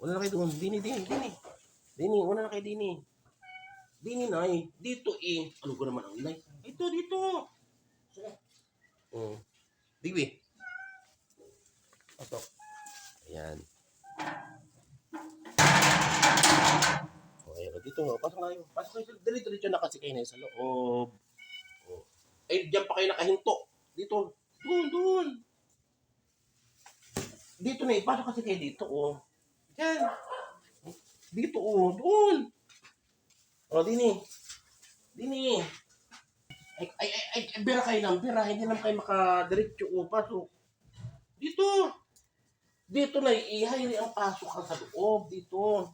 Una na kayo doon. Dini. Dini, una na kayo dini. Dini, nay. Dito eh. Ano ko naman ang inay? Dito. Oh. Digbi. Pasok. Ayan. Okay, dito nga. Pasok kayo. Diretso na kasi kayo na sa loob. Oh. Diyan pa kayo nakahinto. Dito. Doon. Dito na, pasok kasi kayo dito, oh. Diyan. Dito, oh. Doon. Oh, dini. Bira kayo ng bira. Hindi naman kayo makadiretso, oh. Pasok. Dito na, ihay ang pasok ka sa loob. Dito.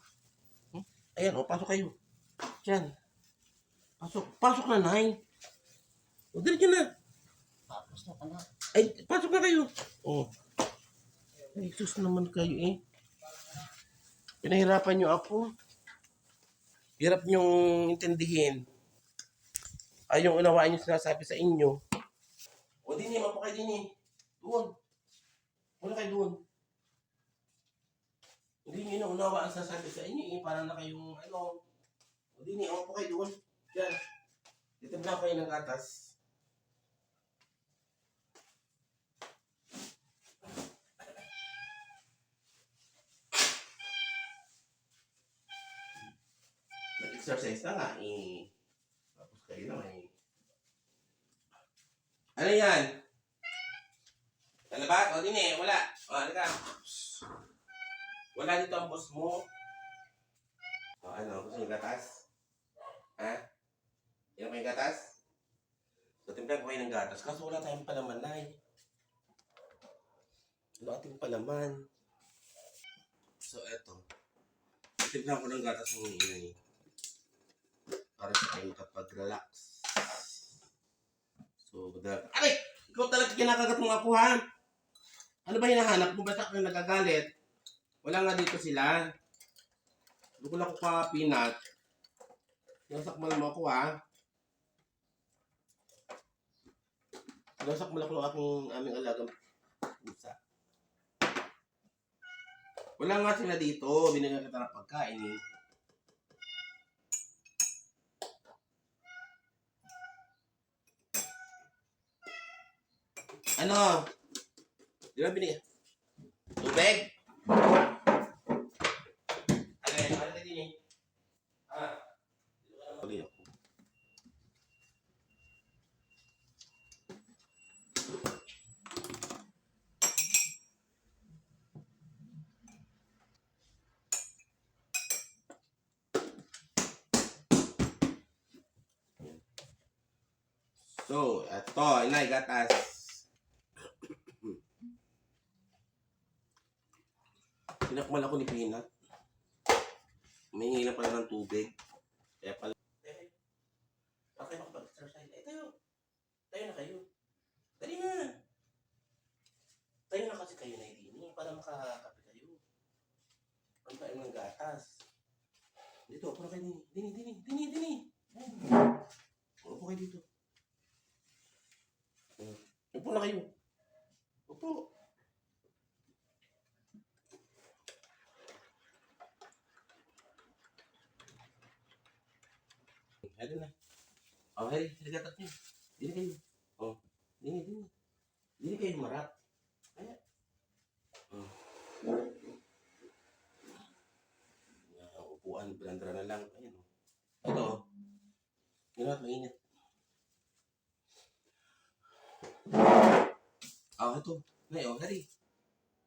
Ayan, oh, pasok kayo. Diyan. Pasok na, nay. O, diretso na. Tapos na pala. Pasok na kayo. Oh. Ay, sus naman kayo eh. Pinahirapan nyo ako. Hirap nyong intindihin. Ay, yung unawaan nyo sinasabi sa inyo. O, dini, mapo kayo dini. Doon. Wala kayo doon. Hindi nyo naunawa ang sinasabi sa inyo eh. Parang na kayong ano. O, dini, mapo kayo doon. Diyan. Titibla kayo ng gatas. Nag-exercise na nga eh. Tapos kayo naman eh. Ano yan? Talabat? O din eh, wala. O, halika. Wala dito ang boss mo. O ano, gusto yung gatas? Ha? Yan pa yung gatas? So, timplan ko kayo ng gatas. Kaso wala tayong palaman, nay. Wala ating palaman. So, eto. Timplan ko ng gatas ng inay. Para sa kayo makapag-relax. So, aray! Ikaw talaga kinakagat mo ako, ha? Ano ba hinahanap mo? Basta kang nagagalit? Wala nga dito sila. Doon ko lang ko pa peanut. Sinasakmal mo ako, ha? Sinasakmal ako ng aming alagang pusa. Wala nga sila dito. Binigyan kita ng pagkain, eh. Ano? Di ba binigyan? Tubig? Ano ka din eh? Okay. So, ito, inay, gatas. Pinakmal ako ni Peanut. May lang pala ng tubig. Kaya pala. Okay, makapag-exercise. Tayo. Tayo na kayo. Dali na. Tayo na kasi kayo na hindi. Para makakape kayo. Ang tayo ng gatas. Dito, upo na kayo. Dini. Upo kayo dito. Upo na kayo. Upo. Hali na. Oh, hali. Haligatat nyo. Dini kayo. Oh. Dini. Dini kayo marap. Kaya. Oh. Upuan. Brandra na lang. Ayan. Ito. Ginawat mainit. Ito. Nay, hali.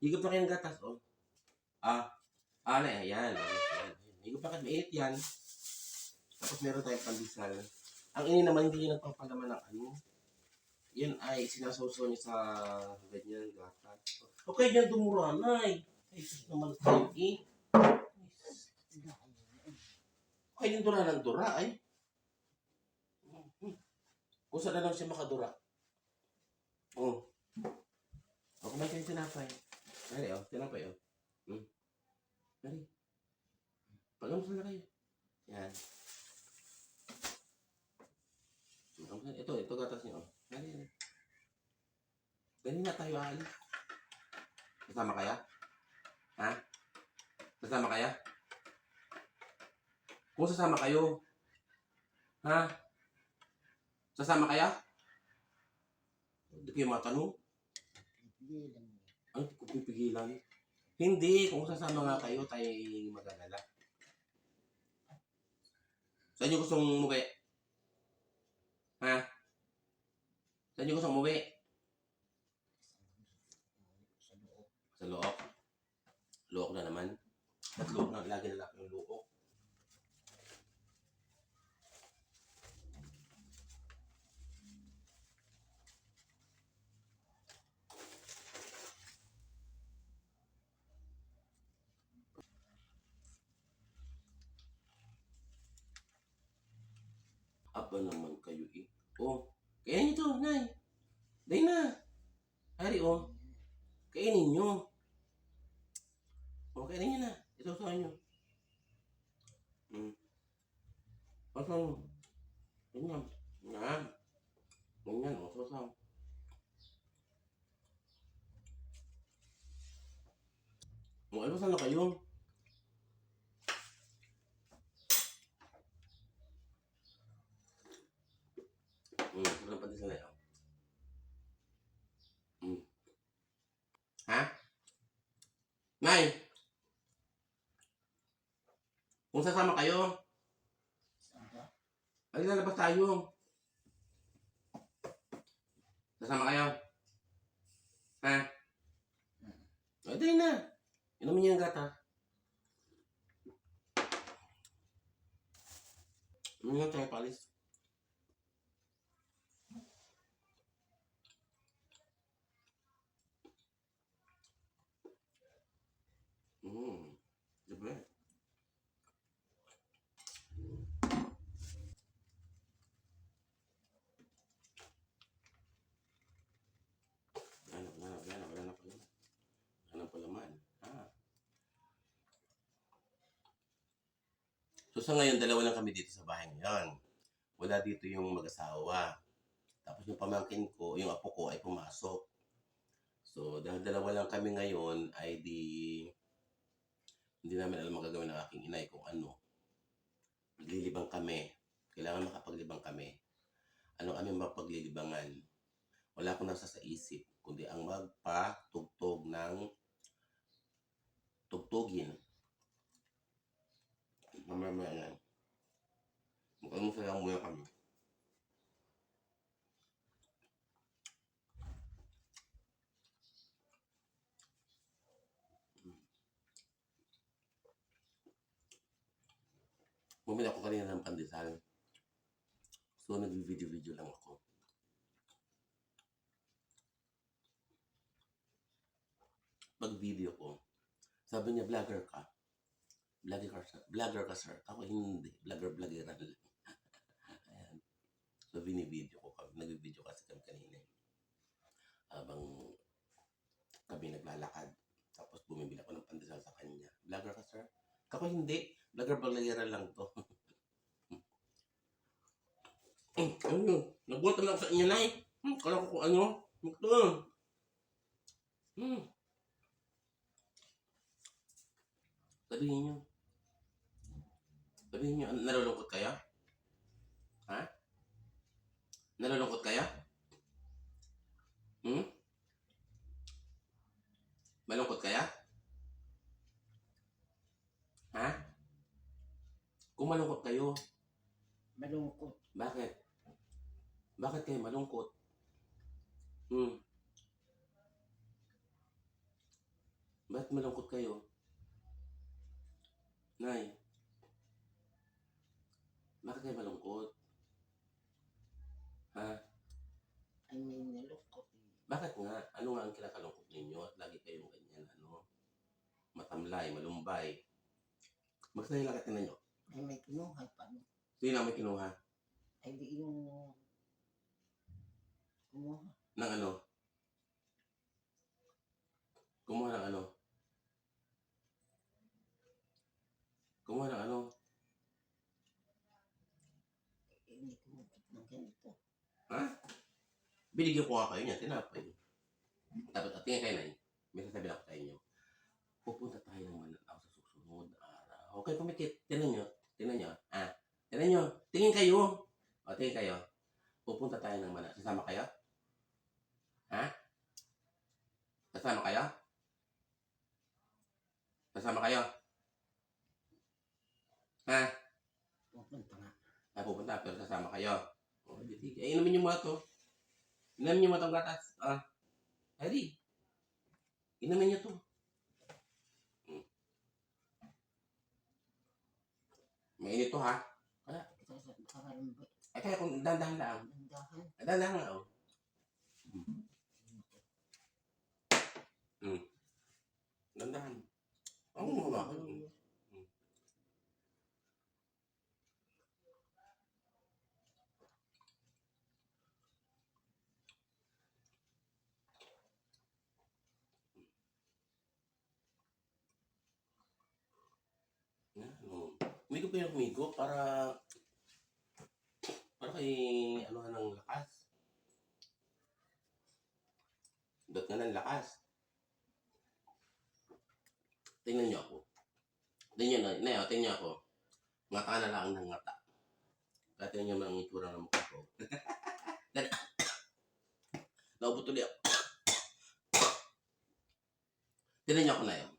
Higop na kayo ng gatas, oh. Ayan. Higop na kayo. Mainit yan. Tapos meron tayong pandesal. Ang ini naman hindi yun nagpapalaman ng ano. Yan ay sinasawsaw niya sa ganyan gatas. Okay, yan dumura, nay. Ay, naman tayo eh. Okay, yung dura ng dura ay. Kung saan na lang siya makadura. Oh. O, kumain kayo tinapay. Dali, tinapay, Dali. Pag-amusal na kayo. Yan. Ito gatas niyo. Dali. Dali na tayo, Ali. Kasama kaya? Ha? Sasama kaya? Kung sasama kayo, ha? Sasama kaya? Hindi kayo matanong? Pigilan mo. Ang kung pipigilan. Hindi, kung sasama nga kayo, tayo mag-alala. Saan nyo gustong umuwi? Ha? Saan nyo gustong umuwi? Sa loob. Sa loob. Luok na naman. At luok na, lagi na lang yung luok. Aba naman kayo eh. Oh, kainin nyo to, Nay. Day na. Hari, oh. Kainin nyo. Oh, kainin nyo na. Ito sa inyo. Pasang. Ganyan. Yan. Ganyan, oh. Pasang. Oh, ay, pasang na kayo. Walang pati sa layo. Ha? Nay! Kung sasama kayo, Saan ka? ay lalabas tayo. Sasama kayo? Ha? Ay, dahil na. Inumin niyo yung gata. Inumin niyo tayo palis. Diba? Wala na pala. Wala na pala man. So sa ngayon, dalawa lang kami dito sa bahay ngayon. Wala dito yung mag-asawa. Tapos yung pamangkin ko, yung apo ko ay pumasok. So dahil dalawa lang kami ngayon, ay hindi namin alam magagawin ng aking inay kung ano. Maglilibang kami. Kailangan makapaglibang kami. Ano kami mapaglilibangan? Wala akong nasa sa isip, kundi ang magpatugtog ng tugtugin. Mamaya yan. Mag-almusal lang muna kami. Bumili ako kanina ng pandesal. So, nag-video-video lang ako. Pag-video ko, sabi niya, vlogger ka. Vlogger ka, sir. Ako hindi. Vlogger-vloggeran lang. Ayan. So, binibideo ko kami. Nag-video kasi kami kanina. Habang kami naglalakad. Tapos bumibili ako ng pandesal sa kanya. Vlogger ka, sir? Ako hindi. Vlogger-vloggeran lang to. Ano? Nagutom lang sa inyo, Nay. Kala ko kung ano. Ito. Sabihin nyo. Sabihin nyo, nalulungkot kaya? Ha? Nalulungkot kaya? Malungkot kaya? Ha? Kung malungkot kayo, Malungkot. bakit? Bakit kayo malungkot? Bakit malungkot kayo? Nay, bakit kayo malungkot? Ha? Ay, may nalungkot. Bakit nga? Ano nga ang kinakalungkot ninyo at lagi kayong ganyan, matamlay, malumbay? Magsalita ka tingnan nyo. Ay, may kinuha pa. No? Sino ang may kinuha? Ay, di yung kumuha. Ng ano? Kumuha ng ano? Kumuha ng ano? Hindi kumupit ng ganito. Ha? Binigyan ko nga kayo niya, tinapay. Tapos, tingin kayo na may sasabihin ako sa inyo. Pupunta tayo ng Mananaw sa susunod. Okay, pumikit. Tingnan nyo. Tingnan nyo. Tingnan nyo. Tingin kayo. O, tingin kayo. Pupunta tayo ng Manalo. Sasama kayo? Ha? Sasama kayo? Sasama kayo? Ha? Pupunta nga. Pupunta pero sasama kayo. O, di sige. Inumin nyo mo ito. Inumin nyo mo itong gatas. Ready? Inumin nyo ito. Mainit to ha. Kaya kung dandahan lang. Dandahan nga oh. Dandahan. Ang mga Umigo kayo umigo para kay ano ng lakas. Dot nga ng lakas. Tingnan niyo ako. Tingnan niyo ako. Ngata na lang ng ngata. Kaya tingnan niyo ang itsura ng mukha ko. Naubo tuloy ako. Tingnan niyo ako na yun.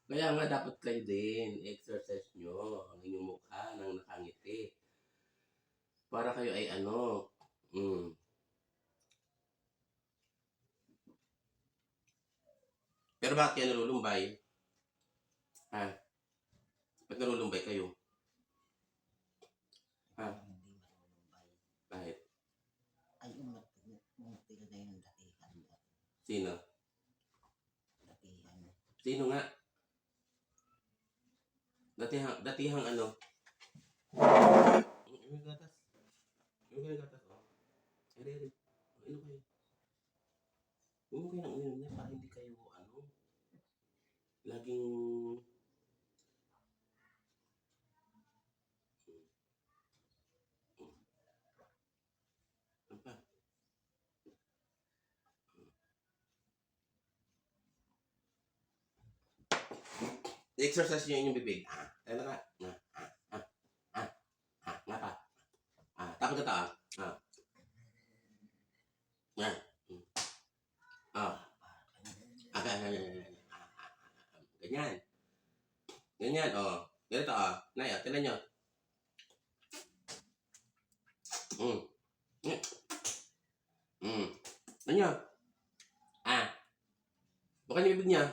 Kaya nga dapat kayo din, exercise nyo ang inyong mukha nang nakangiti. Para kayo ay ano, Pero bakit kayo nalulumbay? Ba't nalulumbay kayo? Kahit? Ay, umatil na yung datihan. Sino? Datihan. Sino nga? Datihang ano? Yung gatas. Yung gatas, oh. Ere. Ano kayo? Huwag kayo nang uminom niya para hindi kayo, laging... Ano pa? I-exercise nyo yung bibig. Tayo na nga. Nga pa. Tapos ito Ganyan. Ganyan, Ganito, Nay, tingnan nyo. Tingnan nyo. Bukan yung bibig niya.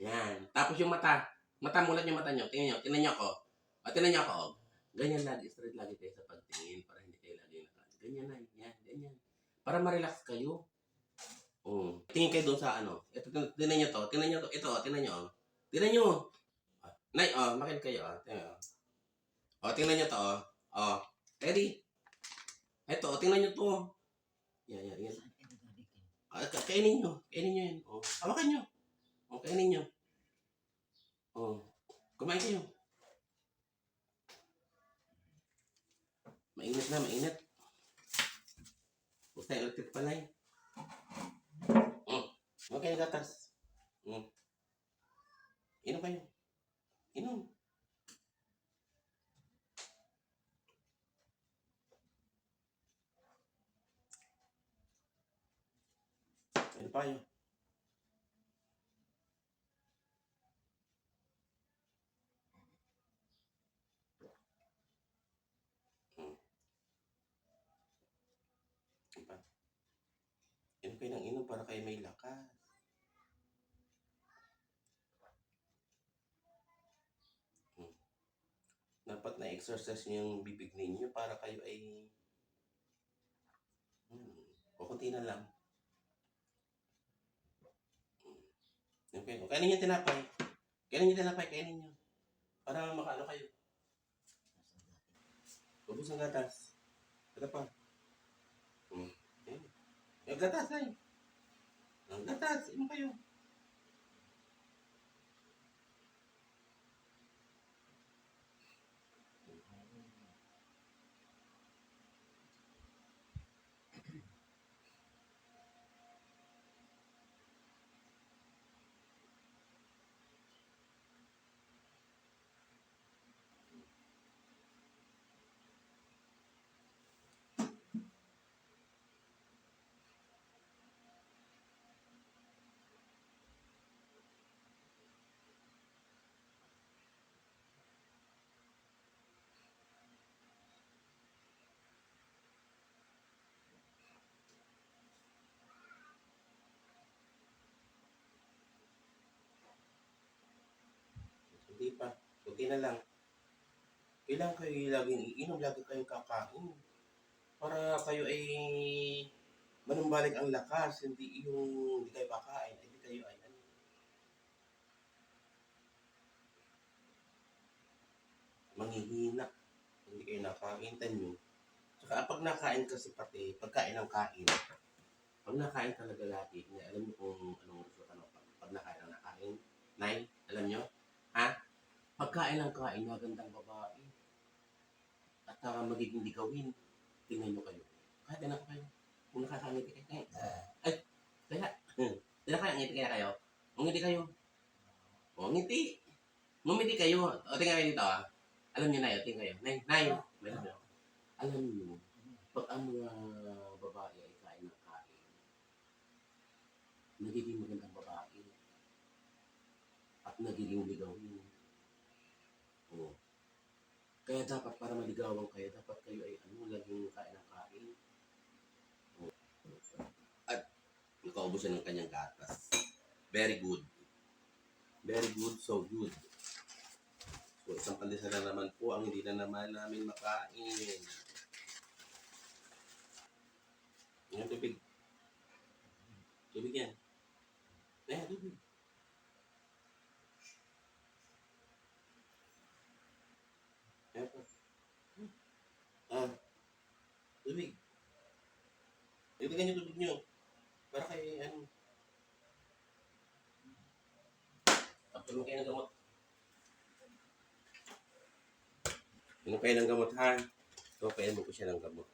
Yan. Tapos yung mata. Mulat yung mata nyo. Tingnan nyo ako. Tingnan nyo ako. Ganyan lagi. Straight lagi tayo sa pagtingin. Para hindi kayo lagi ganyan na. Yan. Ganyan. Para ma-relax kayo. Tingin kayo doon sa ano. Ito, tingnan nyo to. Tingnan nyo to. Ito, tingnan nyo. Tingnan nyo. Nay, makin kayo. Tingnan nyo. Tingnan nyo to. Ready? Ito, tingnan nyo to. Yan. Kainin nyo. Kainin nyo yan. Hawakan nyo. Kainin nyo. Kumain kayo. Mainit na, mainit. Basta yung electric panay. Huwag kayo gatas. Inom kayo. Inom. Ano pa yun? Inom kayo ng inom para kayo may lakas. Dapat na-exercise niyo yung bibig ninyo para kayo ay kukunti na lang. Okay. Kainin niyo tinapay. Kainin niyo. Para makaano kayo. Ubus ang gatas. Ito pa. Yung gatas ay. Ang gatas. Inom kayo. Kunti na lang. Kailangan kayo laging iinom, lagi kayong kakain. Para kayo ay manumbalik ang lakas, hindi yung hindi kayo kakain, hindi kayo ay ano. Manghihina. Hindi kayo nakain, tanyo. Saka pag nakain kasi pati, pagkain ng kain, pag nakain talaga lagi, alam niyo kung anong resulta ng pag nakain ang nakain? Nay, alam niyo? Ha? Pagkain ng kain, magandang babae. At magiging ligawin. Tingnan niyo kayo. Kahit anak kayo. Kung nakakangiti kayo. Ay, kaya. Nakakangiti kaya kayo. Ngiti kayo. O, ngiti. Ngumiti kayo. O, tingnan kayo dito ah. Alam niyo na yun. Tingnan kayo. Nay. Meron mo. Alam niyo, pag ang mga babae ay kain ng kain, nagiging magandang babae. At nagiging ligawin. O. Kaya dapat para maligawan kayo, dapat kayo ay laging kain ng kain. O. At nakaubusan ng kanyang gatas. Very good. Very good, so good. So, isang pandesal na naman po ang hindi na naman namin makain. Yan, tubig. Tubig yan. Ayan, tubig. Ayan po. Tubig. Ibigyan niyo tubig niyo. Para kay ano. Tapos kayo ng gamot. Inom kayo ng gamot ha. So, painom ko siya ng gamot.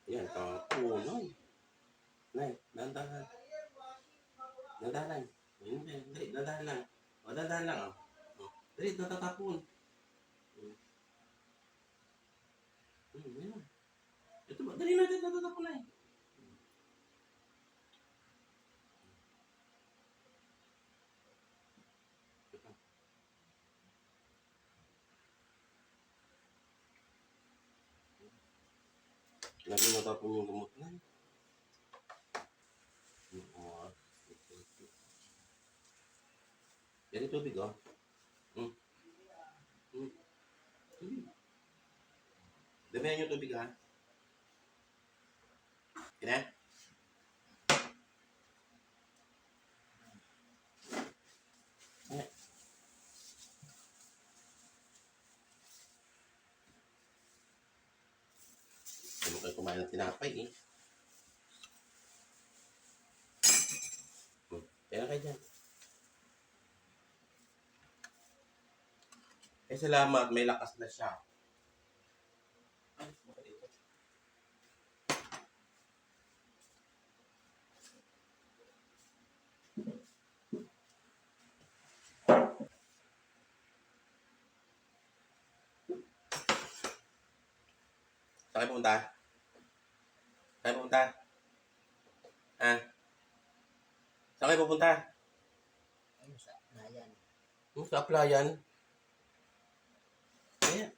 Yan, tapunon. Nay, dandahan. Dandahan. Dali, dandahan lang. O, dandahan lang. O. Dali, natatapon. Yan. Ito ba? Dali natin, natatapon na eh. Lagi natapon yung gamot na. Yan yung tubig, oh. Tubig. Damihan yung tubig, ha? Yan, ha? Ano kayo kumain ng tinapay, eh? Kaya kayo dyan. Eh, salamat. May lakas na siya. Ay, baka dito. Saan kayo pumunta? Saan kayo pupunta? Ha? Saan kayo pupunta? Ayun sa bayan. Sa applyan. Ayan.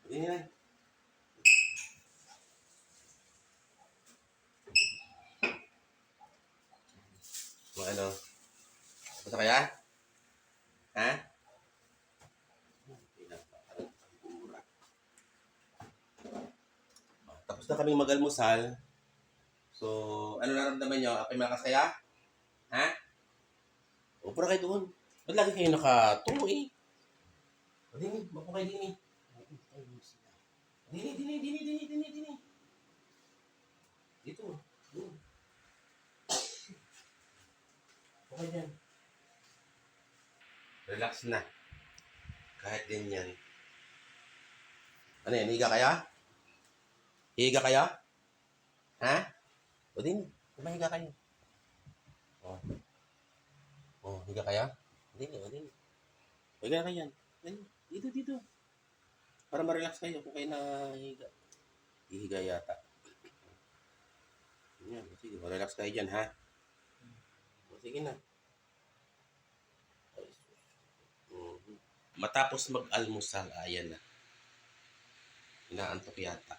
Hindi nila. Ano? Punta kaya? Ha? Tapos na kaming mag-almusal. So, ano nararamdaman nyo? Ako'y malakas kaya? Ha? O, pura kayo doon. Ba't lagi kayo nakatungo eh? O, dini. Mapo kayo dini. Ayun sila. Dini. Dito. Doon. Okay dyan. Relax na. Kahit ganyan. Ano yan? Higa kaya? Higa kaya? Ha? O din. Mahiga kayo. Higa kaya? O din. Higa kayo yan. Dito. Para ma-relax kayo kung kayo nahiga. Hihiga yata. Yan. Sige, ma-relax kayo dyan, ha? Sige na. Matapos mag-almusal, ayan na. Inaantok yata.